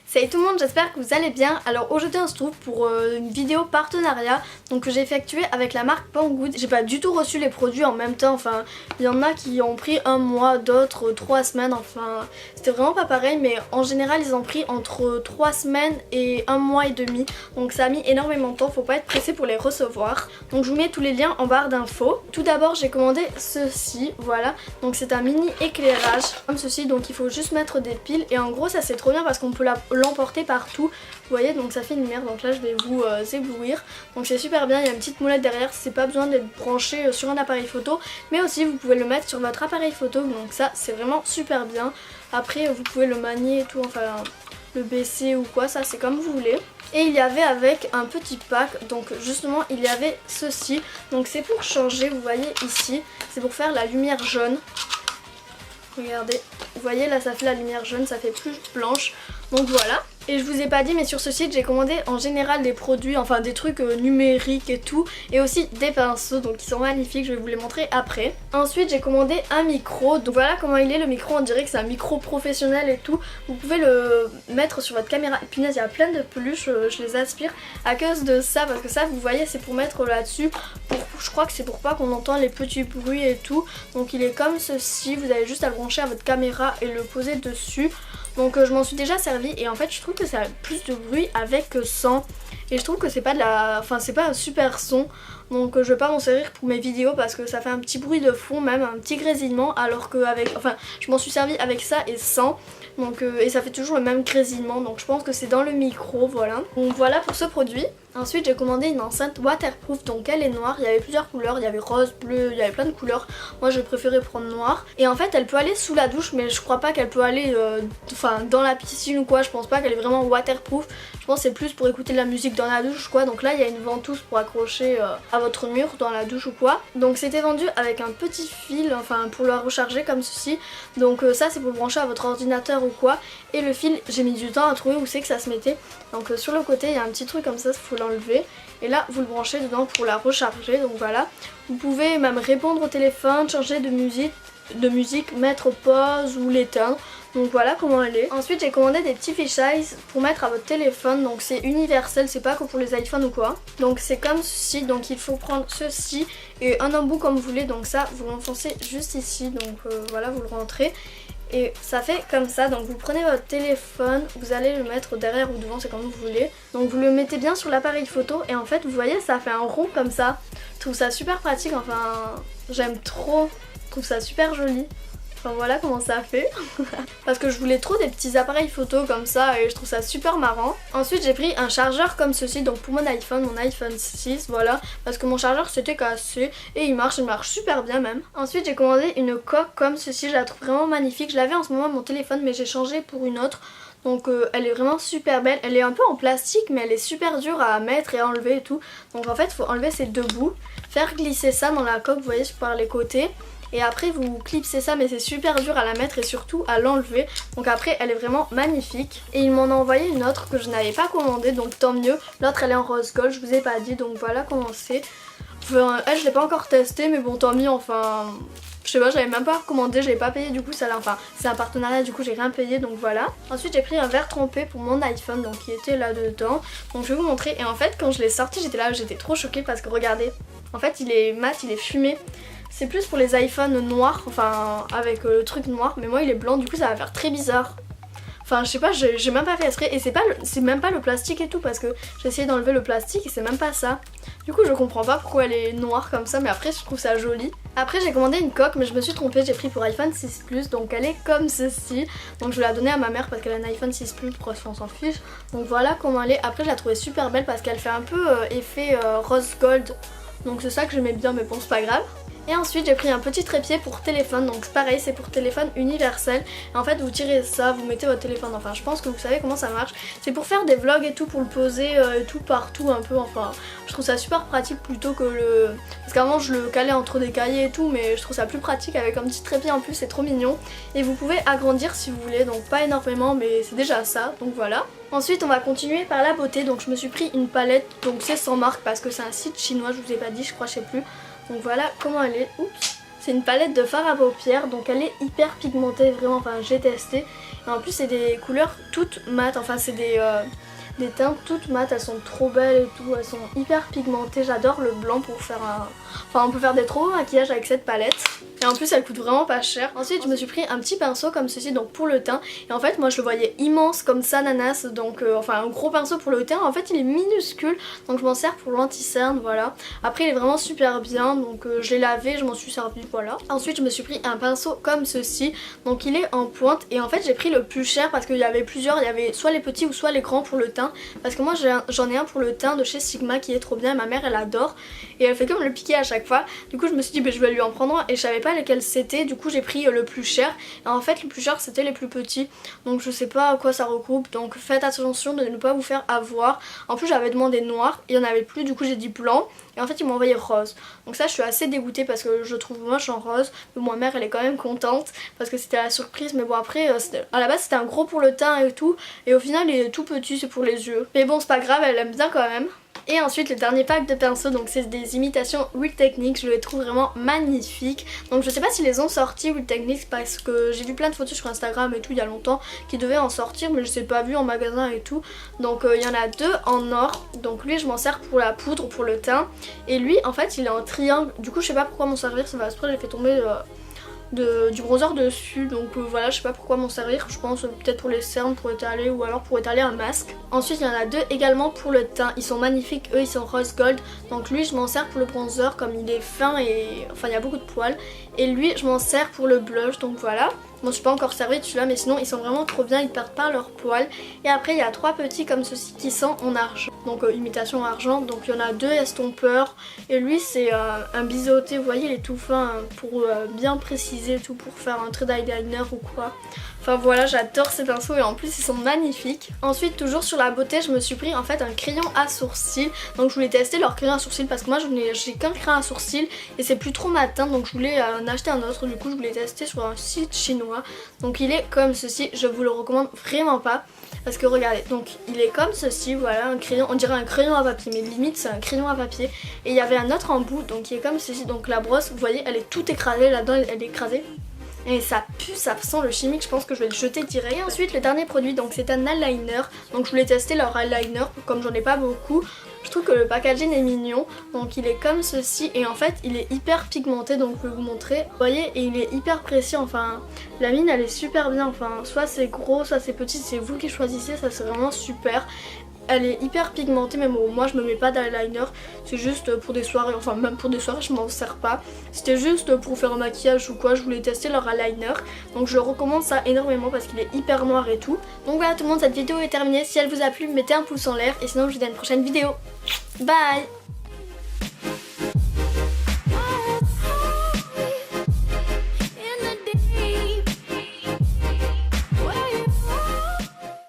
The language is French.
Salut tout le monde, j'espère que vous allez bien. Alors aujourd'hui on se trouve pour une vidéo partenariat donc que j'ai effectué avec la marque Banggood. J'ai pas du tout reçu les produits en même temps, enfin il y en a qui ont pris un mois, d'autres 3 semaines, enfin c'était vraiment pas pareil, mais en général ils ont pris entre 3 semaines et 1 mois et demi, donc ça a mis énormément de temps, faut pas être pressé pour les recevoir. Donc je vous mets tous les liens en barre d'infos. Tout d'abord j'ai commandé ceci, voilà, donc c'est un mini éclairage comme ceci, donc il faut juste mettre des piles et en gros ça c'est trop bien parce qu'on peut l'emporter partout, vous voyez, donc ça fait une lumière, donc là je vais vous éblouir, donc c'est super bien. Il y a une petite moulette derrière, c'est pas besoin d'être branché sur un appareil photo, mais aussi vous pouvez le mettre sur votre appareil photo, donc ça c'est vraiment super bien. Après vous pouvez le manier et tout, enfin le baisser ou quoi, ça c'est comme vous voulez. Et il y avait avec un petit pack, donc justement il y avait ceci, donc c'est pour changer, vous voyez ici, c'est pour faire la lumière jaune. Regardez, vous voyez là ça fait la lumière jaune, ça fait plus blanche, donc voilà. Et je vous ai pas dit, mais sur ce site j'ai commandé en général des produits, enfin des trucs numériques et tout, et aussi des pinceaux, donc ils sont magnifiques, je vais vous les montrer après. Ensuite j'ai commandé un micro, donc voilà comment il est le micro, on dirait que c'est un micro professionnel et tout. Vous pouvez le mettre sur votre caméra, et punaise il y a plein de peluches, je les aspire à cause de ça, parce que ça vous voyez c'est pour mettre là-dessus, je crois que c'est pour pas qu'on entend les petits bruits et tout. Donc il est comme ceci, vous avez juste à le brancher à votre caméra et le poser dessus. Donc je m'en suis déjà servi et en fait je trouve que ça a plus de bruit avec que sans. Et je trouve que c'est pas de la. Enfin c'est pas un super son. Donc je vais pas m'en servir pour mes vidéos parce que ça fait un petit bruit de fond, même un petit grésillement, alors que avec. Enfin je m'en suis servi avec ça et sans. Donc et ça fait toujours le même grésillement, donc je pense que c'est dans le micro, voilà. Donc voilà pour ce produit. Ensuite j'ai commandé une enceinte waterproof, donc elle est noire, il y avait plusieurs couleurs, il y avait rose, bleu, il y avait plein de couleurs. Moi j'ai préféré prendre noir. Et en fait elle peut aller sous la douche, mais je crois pas qu'elle peut aller dans la piscine ou quoi, je pense pas qu'elle est vraiment waterproof. Je pense que c'est plus pour écouter de la musique dans la douche quoi. Donc là il y a une ventouse pour accrocher à votre mur dans la douche ou quoi. Donc c'était vendu avec un petit fil, enfin pour la recharger comme ceci. Donc ça c'est pour le brancher à votre ordinateur ou quoi. Et le fil, j'ai mis du temps à trouver où c'est que ça se mettait. Donc sur le côté il y a un petit truc comme ça, il faut l'enlever. Et là vous le branchez dedans pour la recharger, donc voilà. Vous pouvez même répondre au téléphone, changer de musique, mettre pause ou l'éteindre. Donc voilà comment elle est. Ensuite j'ai commandé des petits fisheyes pour mettre à votre téléphone. Donc c'est universel, c'est pas que pour les iPhones ou quoi. Donc c'est comme ceci, donc il faut prendre ceci et un embout comme vous voulez. Donc ça vous l'enfoncez juste ici, donc voilà vous le rentrez. Et ça fait comme ça, donc vous prenez votre téléphone, vous allez le mettre derrière ou devant, c'est comme vous voulez. Donc vous le mettez bien sur l'appareil photo et en fait vous voyez ça fait un rond comme ça. Je trouve ça super pratique, enfin j'aime trop, je trouve ça super joli. Enfin voilà comment ça fait. Parce que je voulais trop des petits appareils photo comme ça et je trouve ça super marrant. Ensuite j'ai pris un chargeur comme ceci, donc pour mon iPhone 6, voilà. Parce que mon chargeur s'était cassé et il marche super bien même. Ensuite j'ai commandé une coque comme ceci, je la trouve vraiment magnifique. Je l'avais en ce moment à mon téléphone mais j'ai changé pour une autre. Donc elle est vraiment super belle, elle est un peu en plastique mais elle est super dure à mettre et à enlever et tout. Donc en fait il faut enlever ces deux bouts, faire glisser ça dans la coque, vous voyez par les côtés. Et après vous clipsez ça, mais c'est super dur à la mettre et surtout à l'enlever. Donc après elle est vraiment magnifique. Et il m'en a envoyé une autre que je n'avais pas commandée, donc tant mieux. L'autre elle est en rose gold, je vous ai pas dit, donc voilà comment c'est. Enfin, elle je l'ai pas encore testée mais bon tant mieux, enfin je sais pas, j'avais même pas commandé, j'avais pas payé du coup ça là, enfin c'est un partenariat du coup j'ai rien payé, donc voilà. Ensuite j'ai pris un verre trempé pour mon iPhone, donc qui était là dedans. Donc je vais vous montrer et en fait quand je l'ai sorti j'étais là, j'étais trop choquée parce que regardez, en fait il est mat, il est fumé. C'est plus pour les iPhones noirs, enfin avec le truc noir, mais moi il est blanc, du coup ça va faire très bizarre. Enfin je sais pas, j'ai même pas fait exprès et c'est même pas le plastique et tout parce que j'ai essayé d'enlever le plastique et c'est même pas ça. Du coup je comprends pas pourquoi elle est noire comme ça, mais après je trouve ça joli. Après j'ai commandé une coque mais je me suis trompée, j'ai pris pour iPhone 6 Plus, donc elle est comme ceci. Donc je vais la donner à ma mère parce qu'elle a un iPhone 6 Plus, bref on s'en fiche. Donc voilà comment elle est. Après je la trouvais super belle parce qu'elle fait un peu effet rose gold. Donc c'est ça que j'aimais bien mais bon c'est pas grave. Et ensuite j'ai pris un petit trépied pour téléphone, donc pareil c'est pour téléphone universel. Et en fait vous tirez ça, vous mettez votre téléphone, enfin je pense que vous savez comment ça marche. C'est pour faire des vlogs et tout, pour le poser et tout partout un peu, enfin je trouve ça super pratique plutôt que le... Parce qu'avant je le calais entre des cahiers et tout, mais je trouve ça plus pratique avec un petit trépied en plus, c'est trop mignon. Et vous pouvez agrandir si vous voulez, donc pas énormément mais c'est déjà ça, donc voilà. Ensuite on va continuer par la beauté, donc je me suis pris une palette, donc c'est sans marque parce que c'est un site chinois, je vous ai pas dit, je crois, je sais plus. Donc voilà comment elle est. Oups. C'est une palette de fard à paupières, donc elle est hyper pigmentée, vraiment, enfin j'ai testé. Et en plus c'est des couleurs toutes mates, enfin c'est des teintes toutes mates, elles sont trop belles et tout, elles sont hyper pigmentées, j'adore le blanc pour faire un... Enfin on peut faire des trop beaux maquillages avec cette palette. Et en plus elle coûte vraiment pas cher. Ensuite je me suis pris un petit pinceau comme ceci donc pour le teint. Et en fait moi je le voyais immense comme ça nanas, donc enfin un gros pinceau pour le teint. En fait il est minuscule donc je m'en sers pour l'anti-cerne, voilà. Après il est vraiment super bien donc je l'ai lavé, je m'en suis servi, voilà. Ensuite je me suis pris un pinceau comme ceci, donc il est en pointe. Et en fait j'ai pris le plus cher parce qu'il y avait plusieurs, il y avait soit les petits ou soit les grands pour le teint. Parce que moi j'en ai un pour le teint de chez Sigma qui est trop bien, ma mère elle adore. Et elle fait comme le piquer à chaque fois. Du coup je me suis dit bah, je vais lui en prendre un et je savais pas lesquels c'était. Du coup j'ai pris le plus cher. Et en fait le plus cher c'était les plus petits. Donc je sais pas à quoi ça regroupe. Donc faites attention de ne pas vous faire avoir. En plus j'avais demandé noir, il y en avait plus. Du coup j'ai dit blanc. Et en fait ils m'ont envoyé rose. Donc ça je suis assez dégoûtée parce que je trouve moche en rose. Mais ma mère elle est quand même contente parce que c'était la surprise. Mais bon après à la base c'était un gros pour le teint et tout. Et au final il est tout petit, c'est pour les yeux. Mais bon c'est pas grave, elle aime bien quand même. Et ensuite le dernier pack de pinceaux, donc c'est des imitations Real Techniques, je les trouve vraiment magnifiques. Donc je sais pas s'ils les ont sortis Real Techniques parce que j'ai vu plein de photos sur Instagram et tout il y a longtemps qui devaient en sortir mais je sais pas vu en magasin et tout. Donc il y en a deux en or, donc lui je m'en sers pour la poudre, pour le teint. Et lui en fait il est en triangle, du coup je sais pas pourquoi m'en servir, ça va se prendre, j'ai fait tomber... du bronzer dessus, donc voilà je sais pas pourquoi m'en servir, je pense peut-être pour les cernes, pour étaler ou alors pour étaler un masque. Ensuite il y en a deux également pour le teint, ils sont magnifiques, eux ils sont rose gold, donc lui je m'en sers pour le bronzer comme il est fin et enfin il y a beaucoup de poils. Et lui je m'en sers pour le blush, donc voilà. Bon, je suis pas encore servi de celui-là mais sinon ils sont vraiment trop bien, ils perdent pas leurs poils. Et après il y a trois petits comme ceci qui sont en argent, donc imitation argent. Donc il y en a deux estompeurs et lui c'est un biseauté, vous voyez il est tout fin pour bien préciser tout, pour faire un trait d'eyeliner ou quoi. Enfin voilà j'adore ces pinceaux et en plus ils sont magnifiques. Ensuite toujours sur la beauté je me suis pris en fait un crayon à sourcils. Donc je voulais tester leur crayon à sourcils parce que moi j'ai qu'un crayon à sourcils et c'est plus trop ma teinte, donc je voulais en acheter un autre. Du coup je voulais tester sur un site chinois. Donc il est comme ceci, je vous le recommande vraiment pas. Parce que regardez, donc il est comme ceci, voilà un crayon, on dirait un crayon à papier mais limite c'est un crayon à papier. Et il y avait un autre en bout donc il est comme ceci, donc la brosse vous voyez elle est toute écrasée là-dedans, elle est écrasée. Et ça pue, ça sent le chimique, je pense que je vais le jeter direct. Et ensuite le dernier produit donc c'est un eyeliner. Donc je voulais tester leur eyeliner comme j'en ai pas beaucoup. Je trouve que le packaging est mignon. Donc il est comme ceci et en fait il est hyper pigmenté, donc je vais vous montrer. Vous voyez, et il est hyper précis, enfin la mine elle est super bien. Enfin soit c'est gros, soit c'est petit, c'est vous qui choisissez, ça c'est vraiment super. Elle est hyper pigmentée, mais bon, moi je me mets pas d'eyeliner, c'est juste pour des soirées, enfin même pour des soirées je m'en sers pas. C'était juste pour faire un maquillage ou quoi, je voulais tester leur eyeliner. Donc je recommande ça énormément parce qu'il est hyper noir et tout. Donc voilà tout le monde, cette vidéo est terminée, si elle vous a plu mettez un pouce en l'air et sinon je vous dis à une prochaine vidéo. Bye.